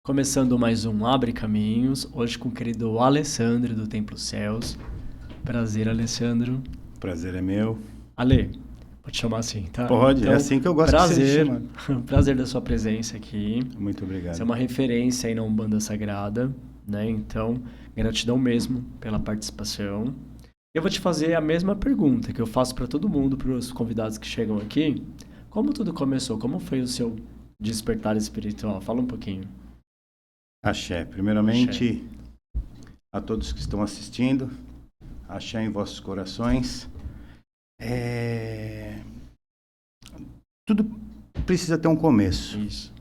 Começando mais um Abre Caminhos, hoje com o querido Alessandro do Templo Céus. Prazer, Alessandro. Prazer é meu. Ale, vou te chamar assim, tá? Pode, é Então, assim que eu gosto de ser prazer, chamado. prazer da sua presença aqui. Muito Você é obrigado. uma referência aí na Umbanda Sagrada, né? Então, gratidão mesmo pela participação. Eu vou te fazer a mesma pergunta que eu faço para todo mundo, para os convidados que chegam aqui. Como tudo começou? Como foi o seu despertar espiritual? Fala um pouquinho. Axé. Axé. Primeiramente, a todos que estão assistindo, axé em vossos corações. Tudo precisa ter um começo, Isso.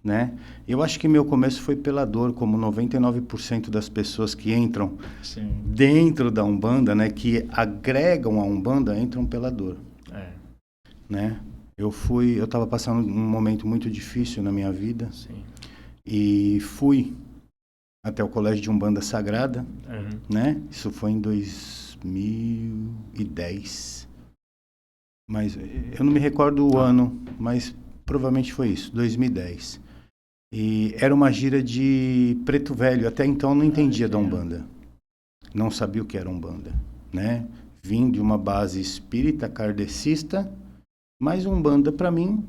né? Eu acho que meu começo foi pela dor, como 99% das pessoas que entram Sim. dentro da Umbanda, né, que agregam a Umbanda, entram pela dor, É, né? Eu estava passando um momento muito difícil na minha vida sim. e fui até o Colégio de Umbanda Sagrada, Uhum. né? Isso foi em 2010. Mas eu não me recordo o ano, mas provavelmente foi isso, 2010. E era uma gira de preto velho. Até então eu não entendia da Umbanda. Não sabia o que era Umbanda, né? Vim de uma base espírita kardecista, mas Umbanda para mim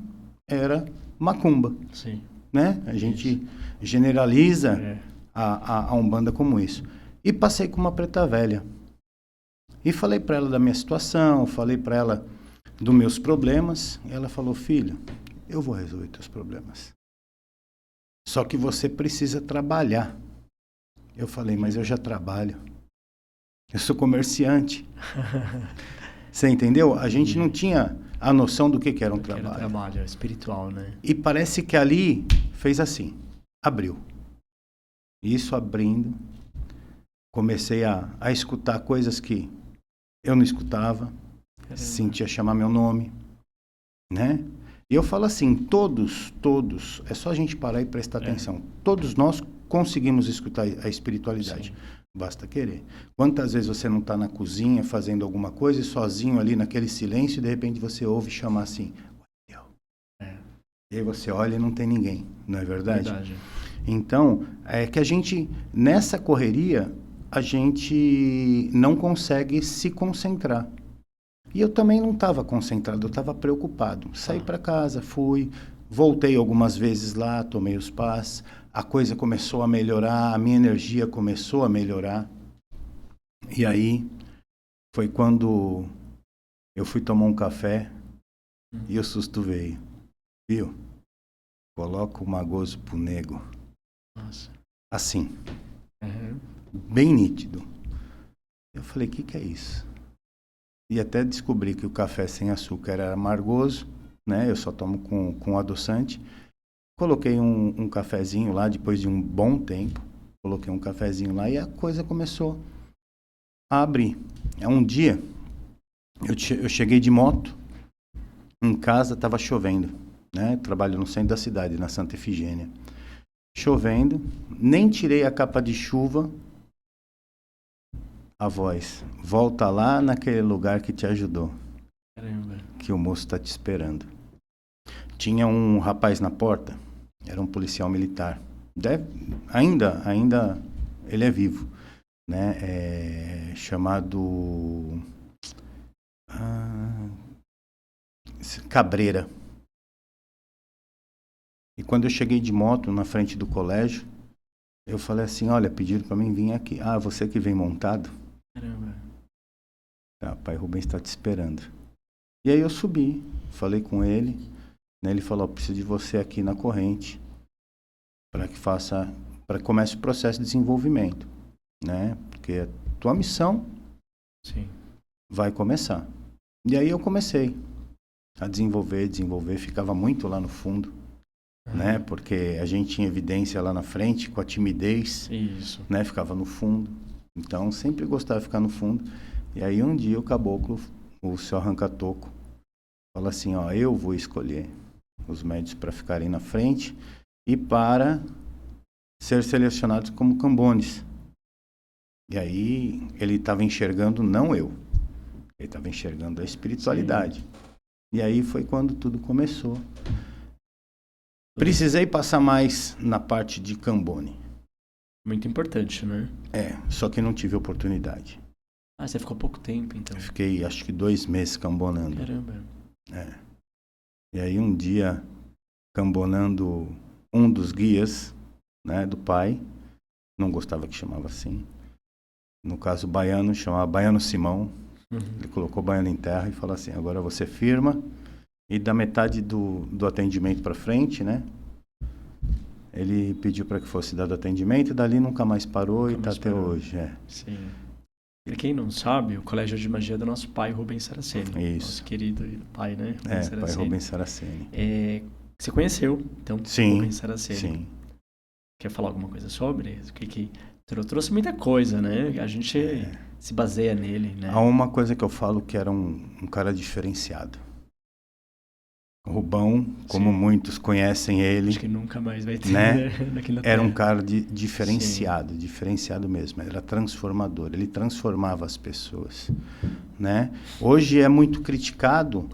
era macumba, Sim. né? A gente generaliza É. a Umbanda como isso. E passei com uma preta velha. E falei para ela da minha situação, falei para ela dos meus problemas. E ela falou: filho, eu vou resolver teus problemas. Só que você precisa trabalhar. Eu falei: mas eu já trabalho. Eu sou comerciante. Você entendeu? A gente não tinha a noção do que era um trabalho. Era trabalho espiritual, né? E parece que ali fez assim, abriu. Isso abrindo, comecei a escutar coisas que eu não escutava, sentia chamar meu nome, né? E eu falo assim, todos, é só a gente parar e prestar atenção. Todos nós conseguimos escutar a espiritualidade. Sim. Basta querer. Quantas vezes você não está na cozinha fazendo alguma coisa e sozinho ali naquele silêncio e de repente você ouve chamar assim, e aí você olha e não tem ninguém, não é verdade? Verdade. Então, é que a gente, nessa correria, a gente não consegue se concentrar. E eu também não estava concentrado, eu estava preocupado. Saí para casa, fui, voltei algumas vezes lá, tomei os pás, a coisa começou a melhorar, a minha energia começou a melhorar. E aí foi quando eu fui tomar um café e o susto veio. Viu? Coloca o magoso pro nego. Nossa. Assim, Uhum. bem nítido. Eu falei, o que é isso? E até descobri que o café sem açúcar era amargoso, né? Eu só tomo com adoçante. Coloquei um cafezinho lá, depois de um bom tempo. Coloquei um cafezinho lá e a coisa começou a abrir. Um dia, eu cheguei de moto, em casa estava chovendo, né? Trabalho no centro da cidade, na Santa Efigênia. Chovendo, nem tirei a capa de chuva, a voz, volta lá naquele lugar que te ajudou. Caramba. Que o moço está te esperando. Tinha um rapaz na porta, era um policial militar. Ainda ele é vivo, né? Chamado Cabreira. E quando eu cheguei de moto na frente do colégio, eu falei assim, olha, pediram para mim vir aqui. Ah, você que vem montado? Caramba. Tá, pai Rubens está te esperando. E aí eu subi, falei com ele, né? Ele falou, preciso de você aqui na corrente para que comece o processo de desenvolvimento, né? Porque a tua missão vai começar. E aí eu comecei a desenvolver, ficava muito lá no fundo, né? Porque a gente tinha evidência lá na frente com a timidez, Isso. né? Ficava no fundo. Então sempre gostava de ficar no fundo. E aí um dia o caboclo, o seu arranca-toco, fala assim, ó, eu vou escolher os médios para ficarem na frente e para ser selecionados como cambones. E aí ele estava enxergando não eu, ele estava enxergando a espiritualidade. Sim. E aí foi quando tudo começou. Precisei passar mais na parte de Cambone. Muito importante, né? Só que não tive oportunidade. Ah, você ficou pouco tempo, então. Eu fiquei, acho que 2 meses cambonando. Caramba. E aí um dia, cambonando um dos guias, né, do pai, não gostava que chamava assim. No caso, o baiano, chamava Baiano Simão. Ele colocou o baiano em terra e falou assim, agora você firma e da metade do atendimento para frente, né? Ele pediu para que fosse dado atendimento e dali nunca mais parou e está até hoje. Sim. Pra quem não sabe, o Colégio de Magia é do nosso pai, Rubens Saraceni. Isso. Nosso querido pai, né? Pai Rubens Saraceni. Você conheceu, então, Sim, Rubens Saraceni. Sim. Quer falar alguma coisa sobre? O que trouxe muita coisa, né? A gente se baseia nele, né? Há uma coisa que eu falo que era um cara diferenciado. O Rubão, como muitos conhecem ele, acho que nunca mais vai ter, né? Daqui na Era um Terra. cara diferenciado mesmo. Era transformador. Ele transformava as pessoas, né? Hoje é muito criticado,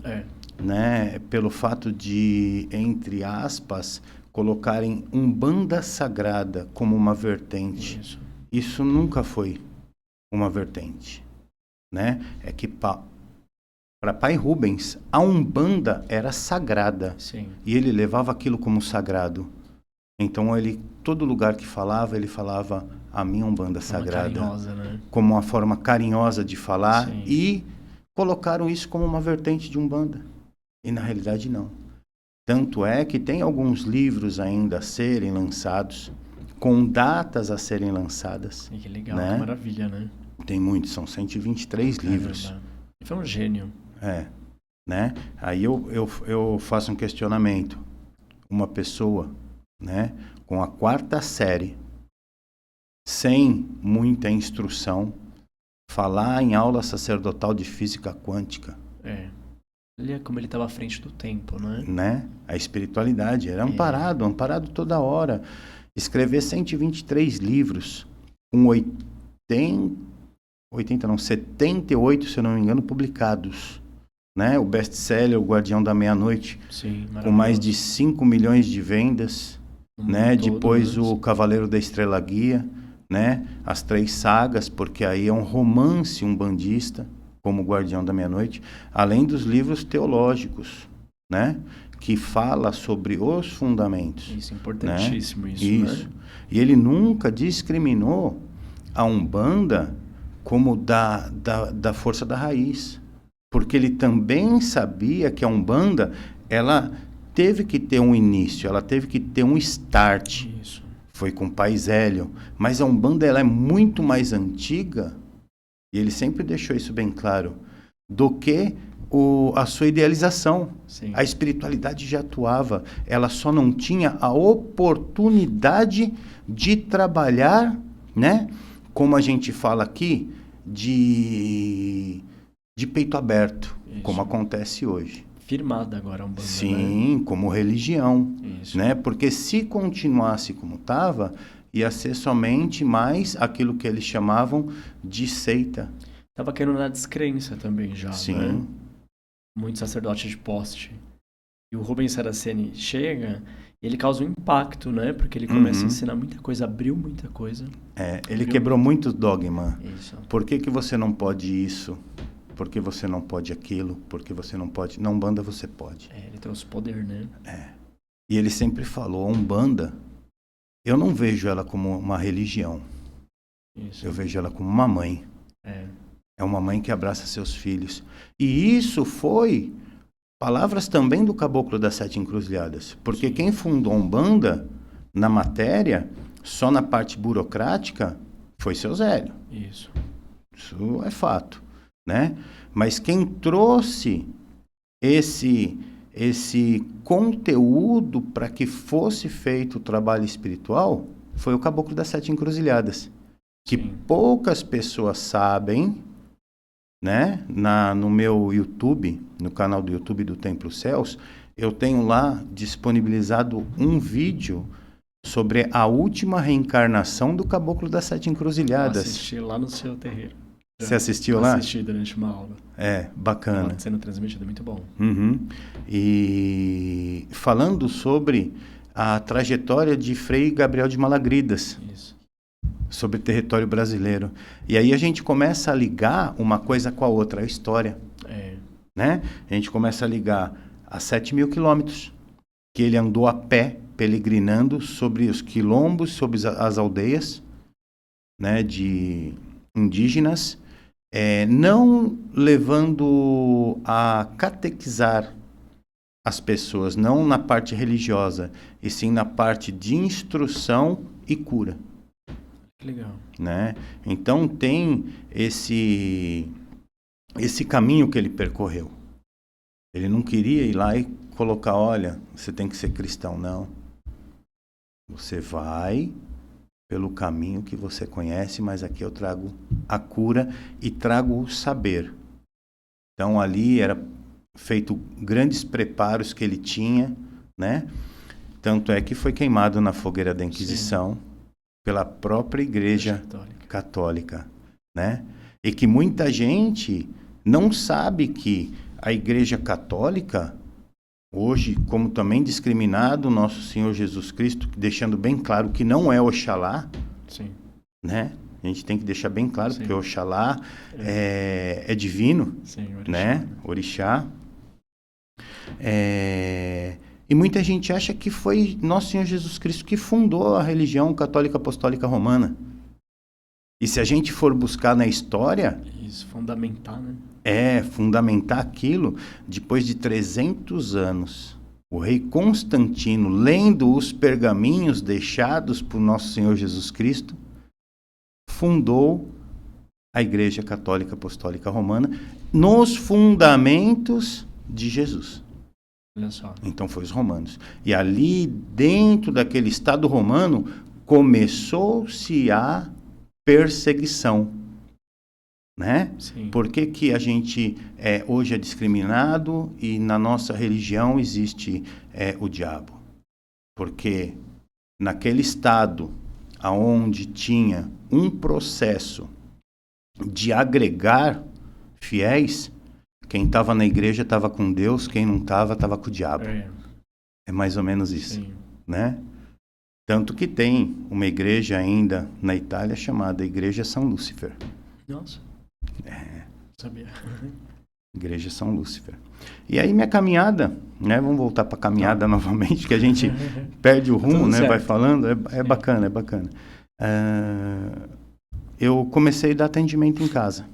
né? Pelo fato de, entre aspas, colocarem Umbanda Sagrada como uma vertente. Isso nunca foi uma vertente, né? É que para pai Rubens, a Umbanda era sagrada. Sim. E ele levava aquilo como sagrado. Então, todo lugar que falava, ele falava a minha Umbanda sagrada. Carinhosa, né? Como uma forma carinhosa de falar. Sim. E colocaram isso como uma vertente de Umbanda. E na realidade não. Tanto é que tem alguns livros ainda a serem lançados, com datas a serem lançadas. E que legal, né? que maravilha, né? Tem muitos, são 123 livros. Ele foi um gênio. Né? Aí eu faço um questionamento. Uma pessoa, né, com a 4ª série, sem muita instrução, falar em aula sacerdotal de física quântica. Olha como ele estava à frente do tempo, né? A espiritualidade era amparado toda hora. Escrever 123 livros, com 78, se eu não me engano, publicados. Né? O best-seller, O Guardião da Meia-Noite, com mais de 5 milhões de vendas. Né? Depois o Cavaleiro da Estrela Guia, né? As 3 sagas, porque aí é um romance umbandista, como O Guardião da Meia-Noite, além dos livros teológicos, né? Que fala sobre os fundamentos. Isso, importantíssimo, né? isso. Né? E ele nunca discriminou a Umbanda como da força da raiz. Porque ele também sabia que a Umbanda, ela teve que ter um início, ela teve que ter um start. Isso. Foi com o Pai Zélio. Mas a Umbanda, ela é muito mais antiga, e ele sempre deixou isso bem claro, do que a sua idealização. Sim. A espiritualidade já atuava, ela só não tinha a oportunidade de trabalhar, né? Como a gente fala aqui, de peito aberto, isso. Como acontece hoje. Firmada agora a Umbanda, sim, né? Como religião. Isso. Né? Porque se continuasse como estava, ia ser somente mais aquilo que eles chamavam de seita. Estava caindo na descrença também já, sim. Né? Muito sacerdote de poste. E o Rubens Saraceni chega e ele causa um impacto, né? Porque ele começa a ensinar muita coisa, abriu muita coisa. Ele quebrou muito dogma. Isso. Por que você não pode isso? Por que você não pode aquilo? Por que você não pode... Na Umbanda você pode. Ele trouxe poder, né? E ele sempre falou, a Umbanda, eu não vejo ela como uma religião. Isso. Eu vejo ela como uma mãe. É uma mãe que abraça seus filhos. E isso foi palavras também do Caboclo das 7 Encruzilhadas. Porque sim. Quem fundou a Umbanda, na matéria, só na parte burocrática, foi seu Zélio. Isso é fato. Né? Mas quem trouxe esse conteúdo para que fosse feito o trabalho espiritual foi o Caboclo das 7 Encruzilhadas. Que sim. Poucas pessoas sabem, né? No meu YouTube, no canal do YouTube do Templo Céus, eu tenho lá disponibilizado um vídeo sobre a última reencarnação do Caboclo das 7 Encruzilhadas. Eu assisti lá no seu terreiro. Você assistiu lá? Assisti durante uma aula. Bacana. Sendo transmitido, muito bom. E falando sobre a trajetória de Frei Gabriel de Malagridas Isso. sobre o território brasileiro. E aí a gente começa a ligar uma coisa com a outra, a história. Né? A gente começa a ligar a 7.000 quilômetros que ele andou a pé, peregrinando sobre os quilombos, sobre as aldeias, né, de indígenas, não levando a catequizar as pessoas, não na parte religiosa, e sim na parte de instrução e cura. Legal. Né? Então tem esse caminho que ele percorreu. Ele não queria ir lá e colocar, olha, você tem que ser cristão, não. Você vai pelo caminho que você conhece, mas aqui eu trago a cura e trago o saber. Então ali era feito grandes preparos que ele tinha, né? Tanto é que foi queimado na fogueira da Inquisição. Sim. Pela própria Igreja Católica, né? E que muita gente não sabe que a Igreja Católica, hoje, como também discriminado, nosso Senhor Jesus Cristo, deixando bem claro que não é Oxalá, sim, né? A gente tem que deixar bem claro, sim, porque Oxalá é divino, sim, orixá, né? Orixá. E muita gente acha que foi nosso Senhor Jesus Cristo que fundou a religião católica apostólica romana. E se a gente for buscar na história... Isso, fundamentar, né? Fundamentar aquilo, depois de 300 anos, o rei Constantino, lendo os pergaminhos deixados por nosso Senhor Jesus Cristo, fundou a Igreja Católica Apostólica Romana nos fundamentos de Jesus. Olha só. Então foi os romanos. E ali, dentro daquele Estado romano, começou-se a perseguição. Né? Sim. Por que a gente hoje é discriminado e na nossa religião existe o diabo? Porque naquele Estado onde tinha um processo de agregar fiéis, quem estava na igreja estava com Deus, quem não estava com o diabo. É mais ou menos isso. Sim. Né? Tanto que tem uma igreja ainda na Itália chamada Igreja São Lúcifer. Nossa. Sabia. Igreja São Lúcifer. E aí minha caminhada, né? Vamos voltar para a caminhada novamente, que a gente perde o rumo, né? Vai falando, é bacana, é bacana. Eu comecei a dar atendimento em casa.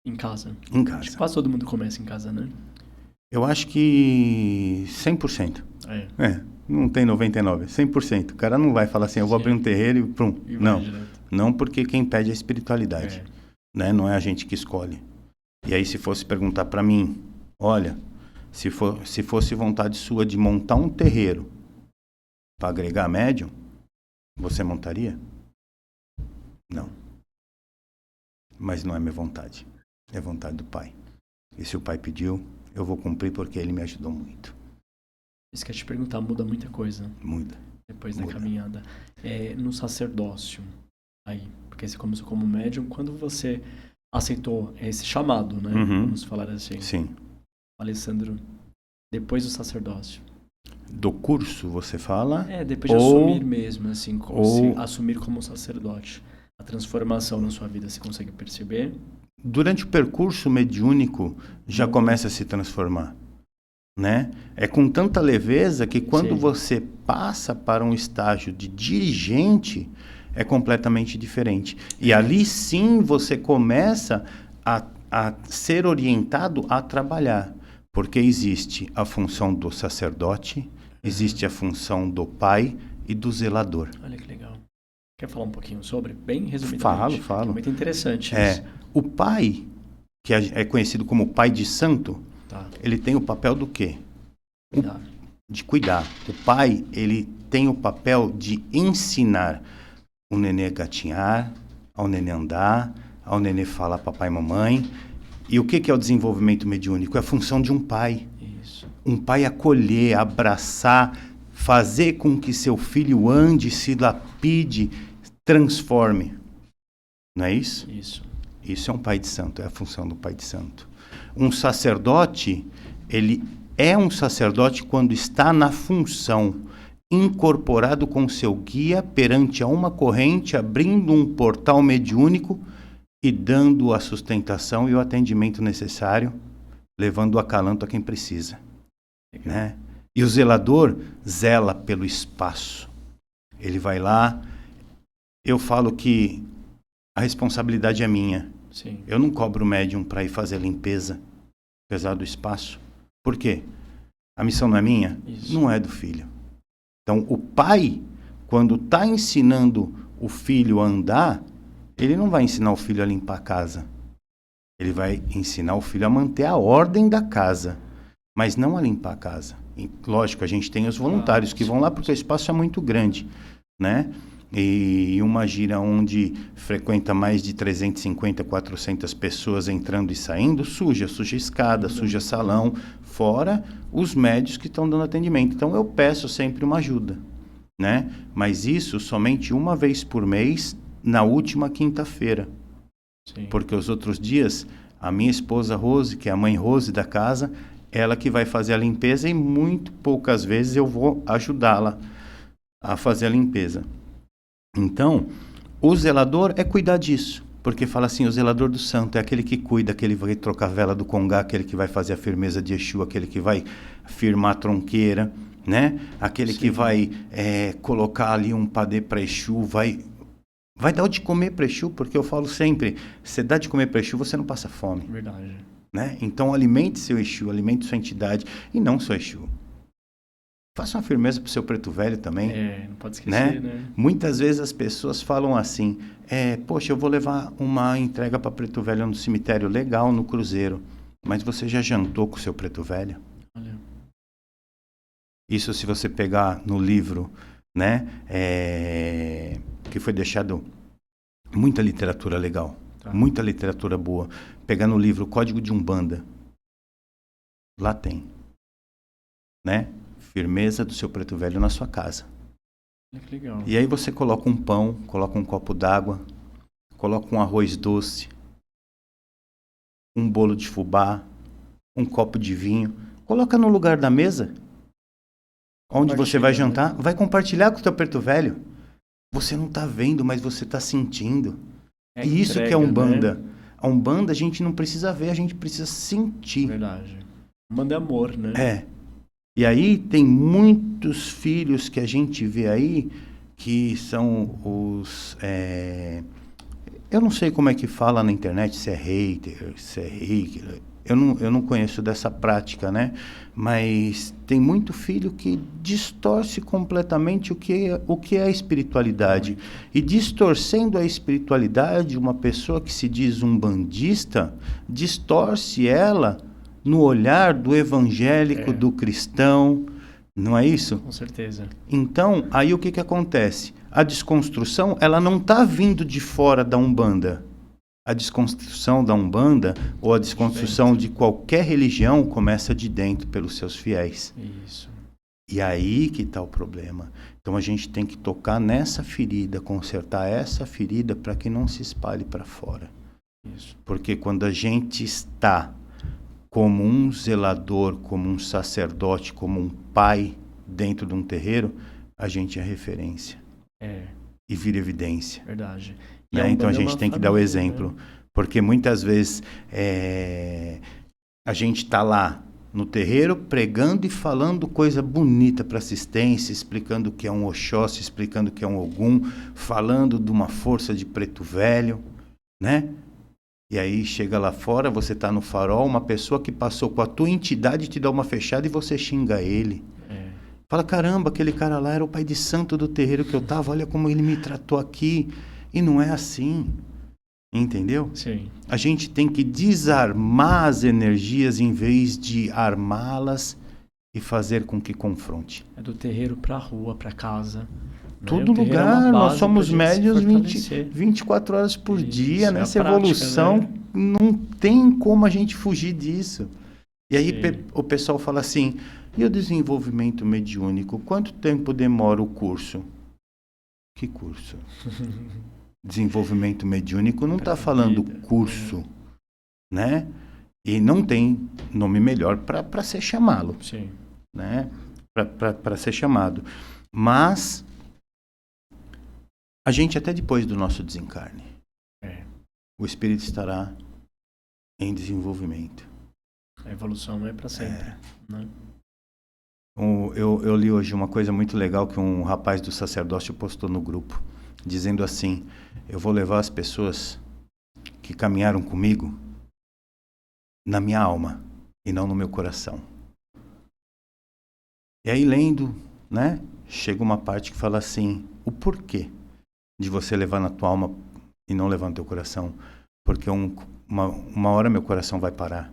Em casa? Em casa. Acho que quase todo mundo começa em casa, né? Eu acho que 100%. Não tem 99%, 100%. O cara não vai falar assim, eu vou abrir um terreiro e prum. Não. Não, porque quem pede é a espiritualidade. Né? Não é a gente que escolhe. E aí, se fosse perguntar para mim, olha, se fosse vontade sua de montar um terreiro para agregar médium, você montaria? Não. Mas não é minha vontade. É vontade do Pai. E se o Pai pediu, eu vou cumprir porque Ele me ajudou muito. Isso que eu ia te perguntar, muda muita coisa? Muda. Depois da caminhada. No sacerdócio, aí, porque você começou como médium, quando você aceitou esse chamado, né? Vamos falar assim. Sim. Alessandro, depois do sacerdócio. Do curso, você fala? Depois de assumir mesmo, assim, assumir como sacerdote. A transformação na sua vida, você consegue perceber? Durante o percurso mediúnico, já começa a se transformar. Né? É com tanta leveza que quando você passa para um estágio de dirigente, é completamente diferente. E ali sim você começa a ser orientado a trabalhar. Porque existe a função do sacerdote, existe a função do pai e do zelador. Olha que legal. Quer falar um pouquinho sobre? Bem resumidamente. Falo. É muito interessante isso. O pai, que é conhecido como pai de santo, ele tem o papel do quê? De cuidar. O pai, ele tem o papel de ensinar o nenê a gatinhar, ao nenê andar, ao nenê falar papai e mamãe. E o que é o desenvolvimento mediúnico? É a função de um pai. Isso. Um pai acolher, abraçar, fazer com que seu filho ande, se lapide, transforme. Não é isso? Isso. Isso é um pai de santo, é a função do pai de santo. Um sacerdote, ele é um sacerdote quando está na função incorporado com seu guia perante a uma corrente, abrindo um portal mediúnico e dando a sustentação e o atendimento necessário, levando o acalanto a quem precisa, né? E o zelador zela pelo espaço. Ele vai lá, eu falo que a responsabilidade é minha. Sim. Eu não cobro o médium para ir fazer a limpeza, apesar do espaço. Por quê? A missão não é minha? Isso. Não é do filho. Então, o pai, quando está ensinando o filho a andar, ele não vai ensinar o filho a limpar a casa. Ele vai ensinar o filho a manter a ordem da casa, mas não a limpar a casa. E, lógico, a gente tem os voluntários que vão lá porque o espaço é muito grande, né? E uma gira onde frequenta mais de 350, 400 pessoas entrando e saindo, suja escada, suja salão, fora os médios que estão dando atendimento. Então eu peço sempre uma ajuda, né? Mas isso somente uma vez por mês, na última quinta-feira. Sim. Porque os outros dias, a minha esposa Rose, que é a mãe Rose da casa, ela que vai fazer a limpeza e muito poucas vezes eu vou ajudá-la a fazer a limpeza. Então, o zelador é cuidar disso, porque fala assim, o zelador do santo é aquele que cuida, aquele que vai trocar a vela do congá, aquele que vai fazer a firmeza de Exu, aquele que vai firmar a tronqueira, né? Aquele que vai colocar ali um padê para Exu, vai dar o de comer para Exu, porque eu falo sempre, você dá de comer para Exu, você não passa fome. Verdade. Né? Então, alimente seu Exu, alimente sua entidade, e não seu Exu. Faça uma firmeza para o seu preto velho também. Não pode esquecer, né? Muitas vezes as pessoas falam assim, poxa, eu vou levar uma entrega para preto velho no cemitério, legal, no cruzeiro, mas você já jantou com o seu preto velho? Olha. Isso se você pegar no livro, né, que foi deixado muita literatura legal, muita literatura boa. Pegar no livro Código de Umbanda, lá tem, né? Firmeza do seu preto velho na sua casa. Que legal. E aí você coloca um pão, coloca um copo d'água, coloca um arroz doce, um bolo de fubá, um copo de vinho, coloca no lugar da mesa, onde você vai jantar, vai compartilhar com o teu preto velho. Você não está vendo, mas você está sentindo. E isso que é Umbanda. Né? A Umbanda a gente não precisa ver, a gente precisa sentir. Verdade. Umbanda é amor, né? E aí tem muitos filhos que a gente vê aí, que são os... eu não sei como é que fala na internet, se é hater, se é reiki. Eu não conheço dessa prática, né? Mas tem muito filho que distorce completamente o que é a espiritualidade. E distorcendo a espiritualidade, uma pessoa que se diz umbandista, distorce ela no olhar do evangélico, do cristão, não é isso? Com certeza. Então, aí o que acontece? A desconstrução, ela não está vindo de fora da Umbanda. A desconstrução da Umbanda, ou a desconstrução de qualquer religião, começa de dentro pelos seus fiéis. Isso. E aí que está o problema. Então a gente tem que tocar nessa ferida, consertar essa ferida para que não se espalhe para fora. Isso. Porque quando a gente está como um zelador, como um sacerdote, como um pai dentro de um terreiro, a gente é referência. E vira evidência. Verdade. Né? Então a gente tem que dar o exemplo. Né? Porque muitas vezes a gente está lá no terreiro pregando e falando coisa bonita para assistência, explicando o que é um Oxóssi, explicando o que é um Ogum, falando de uma força de preto velho, né? E aí chega lá fora, você está no farol, uma pessoa que passou com a tua entidade te dá uma fechada e você xinga ele. Fala, caramba, aquele cara lá era o pai de santo do terreiro que eu estava, olha como ele me tratou aqui. E não é assim, entendeu? Sim. A gente tem que desarmar as energias em vez de armá-las e fazer com que confronte. É do terreiro para a rua, para casa. Todo lugar, nós somos médios 24 horas por dia, nessa evolução, né? Não tem como a gente fugir disso. E aí o pessoal fala assim, e o desenvolvimento mediúnico, quanto tempo demora o curso? Que curso? Desenvolvimento mediúnico não está falando curso, né? E não tem nome melhor para ser chamá-lo, né? Para ser chamado. Mas a gente, até depois do nosso desencarne, o espírito estará em desenvolvimento. A evolução não é para sempre, né? Eu li hoje uma coisa muito legal que um rapaz do sacerdócio postou no grupo, dizendo assim: eu vou levar as pessoas que caminharam comigo na minha alma e não no meu coração. E aí, lendo, né, chega uma parte que fala assim: o porquê de você levar na tua alma e não levar no teu coração? Porque uma hora meu coração vai parar,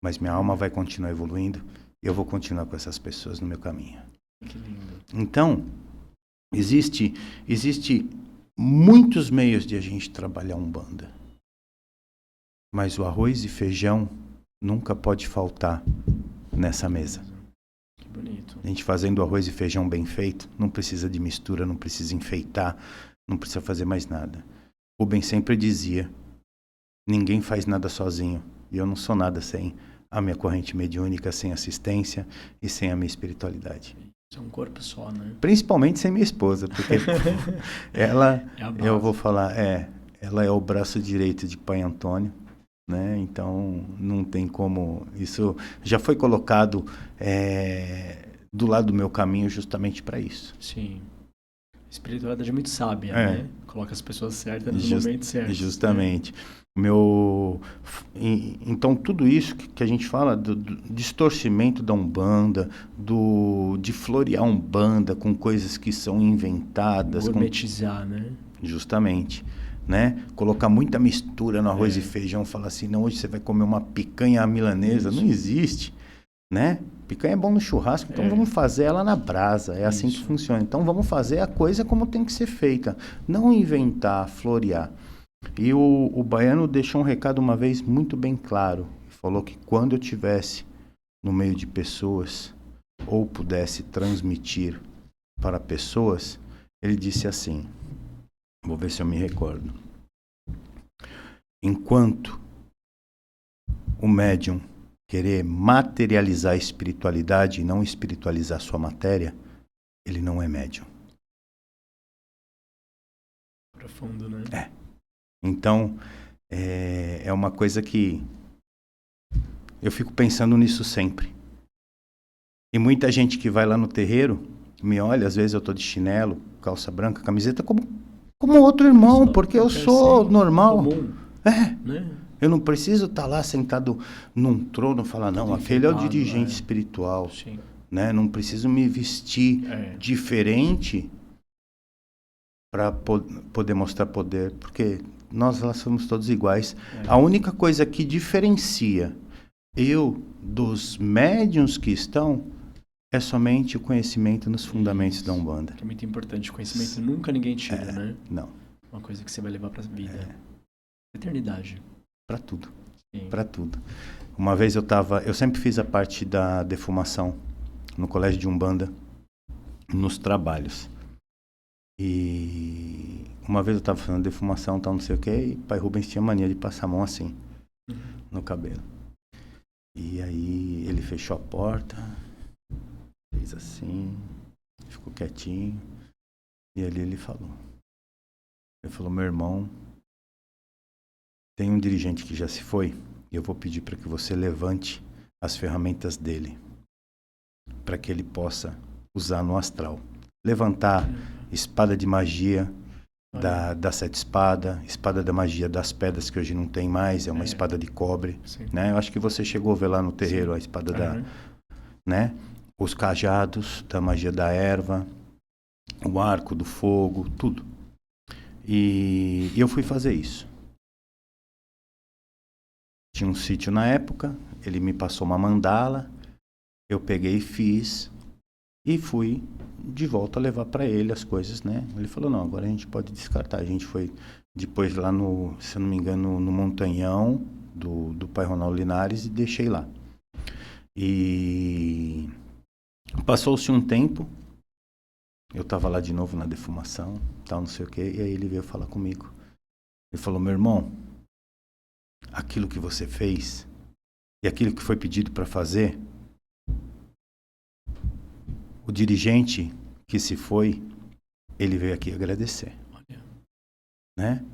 mas minha alma vai continuar evoluindo e eu vou continuar com essas pessoas no meu caminho. Que lindo. Então, existe muitos meios de a gente trabalhar Umbanda. Mas o arroz e feijão nunca pode faltar nessa mesa. Que bonito. A gente fazendo arroz e feijão bem feito, não precisa de mistura, não precisa enfeitar, não precisa fazer mais nada. Rubens sempre dizia: ninguém faz nada sozinho, e eu não sou nada sem a minha corrente mediúnica, sem assistência e sem a minha espiritualidade. É um corpo só, né? Principalmente sem minha esposa, porque ela, É eu vou falar, ela é o braço direito de Pai Antônio, né? Então não tem como, isso já foi colocado do lado do meu caminho justamente para isso. Sim. A espiritualidade é muito sábia, né? Coloca as pessoas certas nos momentos certos. Justamente. Né? Então tudo isso que a gente fala do distorcimento da Umbanda, de florear Umbanda com coisas que são inventadas, gourmetizar, né? Justamente, né? Colocar muita mistura no arroz e feijão, falar assim: não, hoje você vai comer uma picanha milanesa. Isso. Não existe, né? Picanha é bom no churrasco, então vamos fazer ela na brasa. É assim que funciona. Então vamos fazer a coisa como tem que ser feita, não inventar, florear. E o Baiano deixou um recado uma vez muito bem claro. Falou que quando eu estivesse no meio de pessoas ou pudesse transmitir para pessoas, ele disse assim, vou ver se eu me recordo: enquanto o médium querer materializar a espiritualidade e não espiritualizar sua matéria, ele não é médium. Profundo, né? Então, é uma coisa que eu fico pensando nisso sempre. E muita gente que vai lá no terreiro me olha, às vezes eu tô de chinelo, calça branca, camiseta, como outro irmão, porque eu sou assim, normal. Comum, né? Eu não preciso estar lá sentado num trono e falar, não, aquele é o dirigente espiritual. Sim. Né? Não preciso me vestir diferente para poder mostrar poder, porque nós lá somos todos iguais. A única coisa que diferencia eu dos médiuns que estão é somente o conhecimento nos fundamentos da Umbanda. Que é muito importante. O conhecimento nunca ninguém tira, né? Não. Uma coisa que você vai levar para a vida. Eternidade. Para tudo. Para tudo. Uma vez eu sempre fiz a parte da defumação no colégio de Umbanda, nos trabalhos. E uma vez eu estava fazendo defumação, tal, não sei o que, e Pai Rubens tinha mania de passar a mão assim, no cabelo. E aí ele fechou a porta, fez assim, ficou quietinho, e ali ele falou. Ele falou: meu irmão, tem um dirigente que já se foi, e eu vou pedir para que você levante as ferramentas dele, para que ele possa usar no astral. Levantar espada de magia da sete espada, espada da magia das pedras, que hoje não tem mais, é uma espada de cobre, né? Eu acho que você chegou a ver lá no terreiro a espada né? Os cajados da magia da erva, o arco do fogo, tudo. E eu fui fazer isso. Tinha um sítio na época, ele me passou uma mandala, eu peguei e fiz, e fui de volta levar para ele as coisas, né? Ele falou: não, agora a gente pode descartar. A gente foi depois lá no, se eu não me engano, no Montanhão do Pai Ronaldo Linares e deixei lá. E passou-se um tempo, eu estava lá de novo na defumação, tal, não sei o quê, e aí ele veio falar comigo. Ele falou: meu irmão, aquilo que você fez e aquilo que foi pedido para fazer, o dirigente que se foi, ele veio aqui agradecer, Olha. né?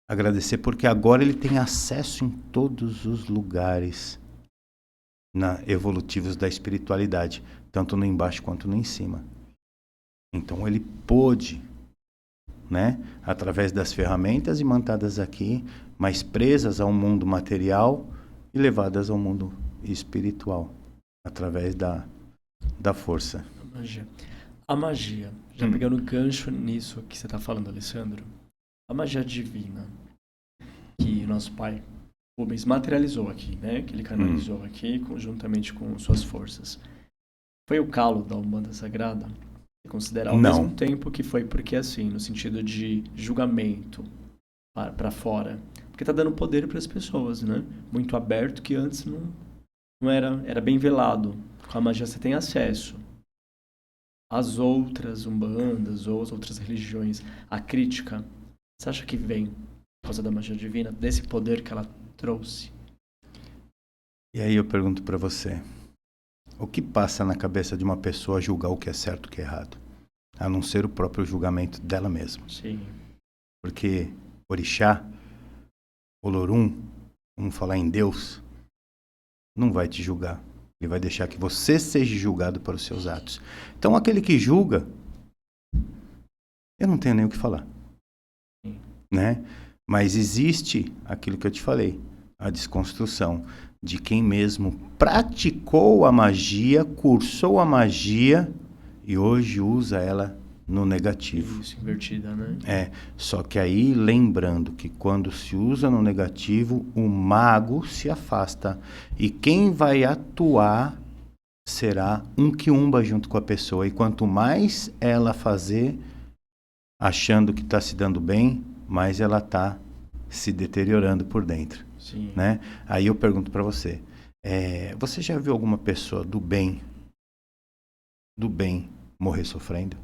Agradecer porque agora ele tem acesso em todos os lugares evolutivos da espiritualidade, tanto no embaixo quanto no em cima. Então ele pôde, né, através das ferramentas imantadas aqui, mas presas ao mundo material e levadas ao mundo espiritual, através da força. A magia, já pegando gancho nisso que você está falando, Alessandro, a magia divina que nosso pai Rubens materializou aqui, né, que ele canalizou aqui conjuntamente com suas forças, foi o calo da Umbanda Sagrada? Você considera ao Não. mesmo tempo que foi porque assim, no sentido de julgamento para fora, porque tá dando poder para as pessoas, né? Muito aberto que antes não era bem velado. Com a magia você tem acesso. As outras umbandas ou as outras religiões, a crítica, você acha que vem por causa da magia divina, desse poder que ela trouxe? E aí eu pergunto para você, o que passa na cabeça de uma pessoa julgar o que é certo e o que é errado? A não ser o próprio julgamento dela mesma. Sim. Porque Orixá, Olorum, vamos falar em Deus, não vai te julgar. Ele vai deixar que você seja julgado pelos seus atos. Então aquele que julga, eu não tenho nem o que falar. Né? Mas existe aquilo que eu te falei, a desconstrução de quem mesmo praticou a magia, cursou a magia e hoje usa ela no negativo. Isso, invertida, né? Só que aí lembrando que quando se usa no negativo, o mago se afasta e quem vai atuar será um quiumba junto com a pessoa. E quanto mais ela fazer achando que está se dando bem, mais ela está se deteriorando por dentro. Sim. Né? Aí eu pergunto para você, você já viu alguma pessoa do bem morrer sofrendo?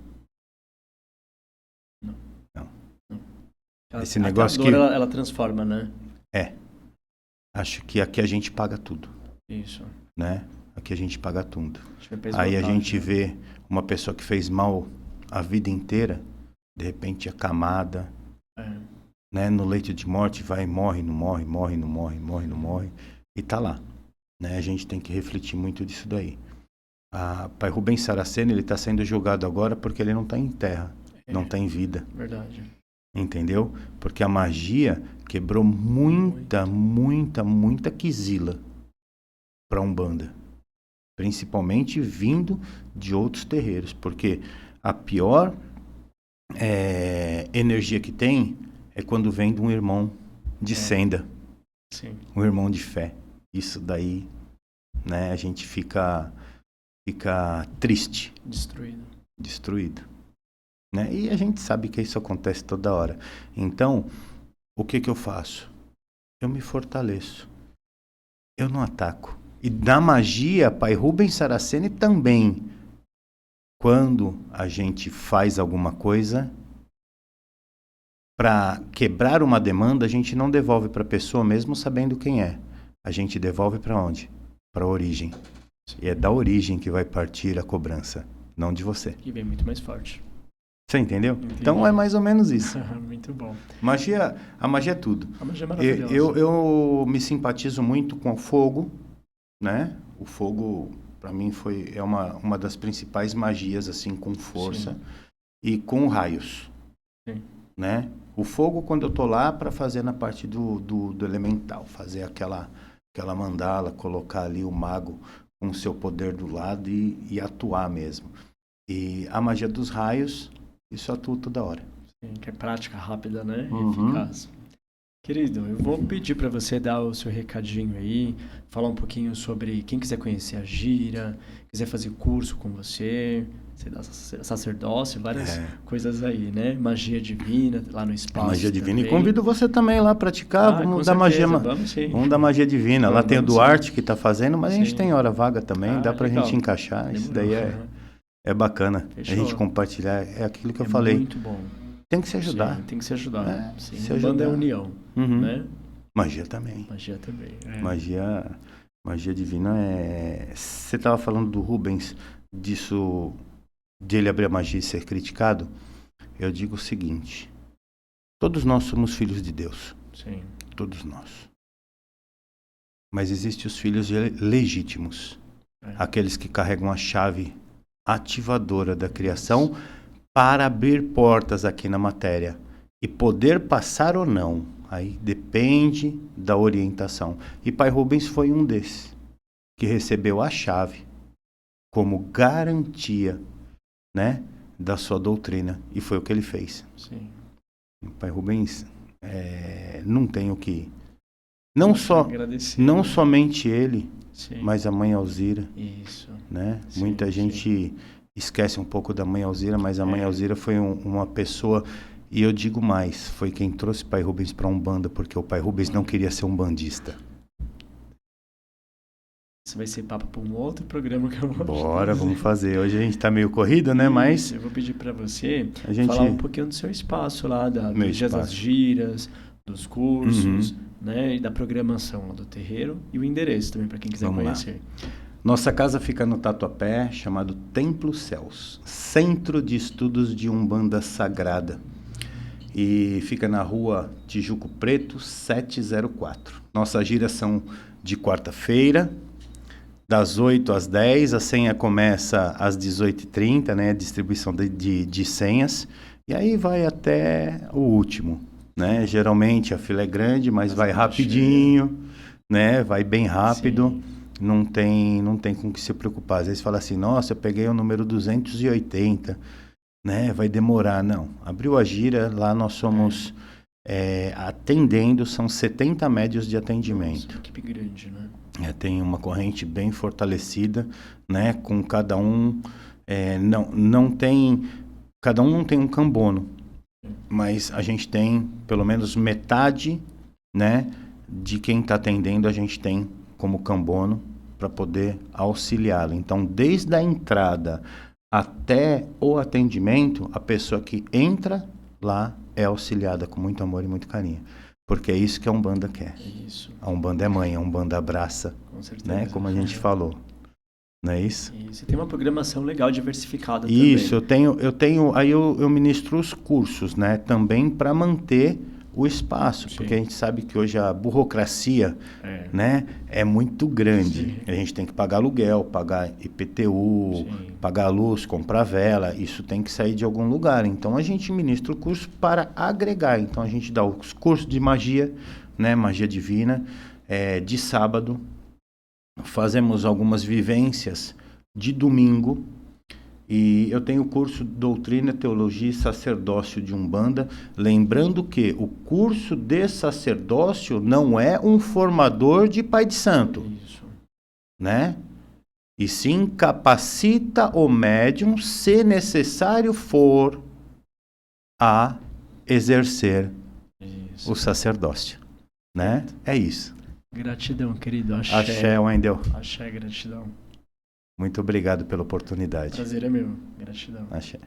Não. Esse negócio que ela transforma, né? Acho que aqui a gente paga tudo. Isso. Né? Aqui a gente paga tudo. Aí a gente vê uma pessoa que fez mal a vida inteira, de repente acamada, né? No leito de morte, vai e morre, não morre, morre, não morre, morre, não morre, e tá lá. Né? A gente tem que refletir muito disso daí. Pai Rubens Saraceni, ele está sendo julgado agora porque ele não está em terra, não está em vida. Verdade. Entendeu? Porque a magia quebrou muita quizila para Umbanda. Principalmente vindo de outros terreiros. Porque a pior energia que tem é quando vem de um irmão de senda. Sim. Um irmão de fé. Isso daí, né, a gente fica triste. Destruído. Né? E a gente sabe que isso acontece toda hora. Então, o que eu faço? Eu me fortaleço. Eu não ataco. E na magia, Pai Rubens Saraceni também. Quando a gente faz alguma coisa, para quebrar uma demanda, a gente não devolve para a pessoa mesmo sabendo quem é. A gente devolve para onde? Para a origem. E é da origem que vai partir a cobrança, não de você. E vem muito mais forte. Você entendeu? Entendi. Então é mais ou menos isso. Muito bom. A magia é tudo. A magia é maravilhosa. Eu me simpatizo muito com o fogo, né? O fogo, para mim, é uma das principais magias, assim, com força. Sim. E com raios. Sim. Né? O fogo, quando eu tô lá, para fazer na parte do elemental. Fazer aquela mandala, colocar ali o mago com o seu poder do lado e atuar mesmo. E a magia dos raios, isso atua toda hora. Sim, que é prática, rápida, né? E eficaz. Querido, eu vou pedir para você dar o seu recadinho aí, falar um pouquinho sobre quem quiser conhecer a Gira, quiser fazer curso com você dá sacerdócio, várias coisas aí, né? Magia divina, lá no espaço. Magia divina. Também. E convido você também lá a praticar. Vamos dar magia. Vamos dar magia divina. Lá tem o Duarte que está fazendo, mas a gente tem hora vaga também, dá pra gente encaixar. Isso daí é bacana. Fechou. A gente compartilhar. É aquilo que eu falei. Muito bom. Tem que se ajudar. Sim, tem que se ajudar. Sim. Se ajudar. Banda é união, né? Magia também. Magia divina é... Você estava falando do Rubens, disso de ele abrir a magia e ser criticado, eu digo o seguinte: todos nós somos filhos de Deus. Sim. Todos nós. Mas existem os filhos legítimos. Aqueles que carregam a chave ativadora da criação para abrir portas aqui na matéria. E poder passar ou não, aí depende da orientação. E Pai Rubens foi um desses, que recebeu a chave como garantia, né, da sua doutrina. E foi o que ele fez. Sim. Pai Rubens, não tem o que... Não somente ele, sim, mas a mãe Alzira. Isso. Né? Sim, muita gente esquece um pouco da mãe Alzira, mas a mãe Alzira foi uma pessoa, e eu digo mais, foi quem trouxe Pai Rubens para a Umbanda, porque o Pai Rubens não queria ser umbandista. Isso vai ser papo para um outro programa que eu vou Bora, vamos fazer. Hoje a gente está meio corrido, né? Mas eu vou pedir para você falar um pouquinho do seu espaço lá, dos dias das giras, dos cursos, né, e da programação do terreiro e o endereço também para quem quiser conhecer. Lá. Nossa casa fica no Tatuapé, chamado Templo Céus, Centro de Estudos de Umbanda Sagrada. E fica na rua Tijuco Preto, 704. Nossas giras são de quarta-feira, das 8 às 10. A senha começa às 18h30, né? A distribuição de senhas. E aí vai até o último, né? Geralmente a fila é grande, mas vai rapidinho, né? Vai bem rápido. Sim. Não tem com que se preocupar. Às vezes fala assim, nossa, eu peguei o número 280, né? Vai demorar. Não. Abriu a gira, lá nós somos atendendo, são 70 médios de atendimento. Nossa, equipe grande, né? Tem uma corrente bem fortalecida, né? Com cada um, não tem, cada um não tem um cambono, mas a gente tem pelo menos metade, né? De quem está atendendo a gente tem como cambono para poder auxiliá-lo. Então, desde a entrada até o atendimento, a pessoa que entra lá é auxiliada com muito amor e muito carinho. Porque é isso que a Umbanda quer. Isso. A Umbanda é mãe, a Umbanda abraça. Com certeza. Né? Como a gente falou. Não é isso? Isso. E tem uma programação legal, diversificada isso, também. Eu tenho, aí eu ministro os cursos, né? Também para manter o espaço, porque a gente sabe que hoje a burocracia, né, é muito grande. Sim. A gente tem que pagar aluguel, pagar IPTU, sim, pagar luz, comprar vela, isso tem que sair de algum lugar. Então a gente ministra o curso para agregar. Então a gente dá os cursos de magia, né, magia divina, de sábado, fazemos algumas vivências de domingo. E eu tenho o curso Doutrina, Teologia e Sacerdócio de Umbanda, lembrando que o curso de sacerdócio não é um formador de pai de santo, isso, né? E sim capacita o médium, se necessário for, a exercer o sacerdócio, né? É isso. Gratidão, querido. Axé. Axé, Wendel. Axé, gratidão. Muito obrigado pela oportunidade. Prazer é meu. Gratidão. Axé.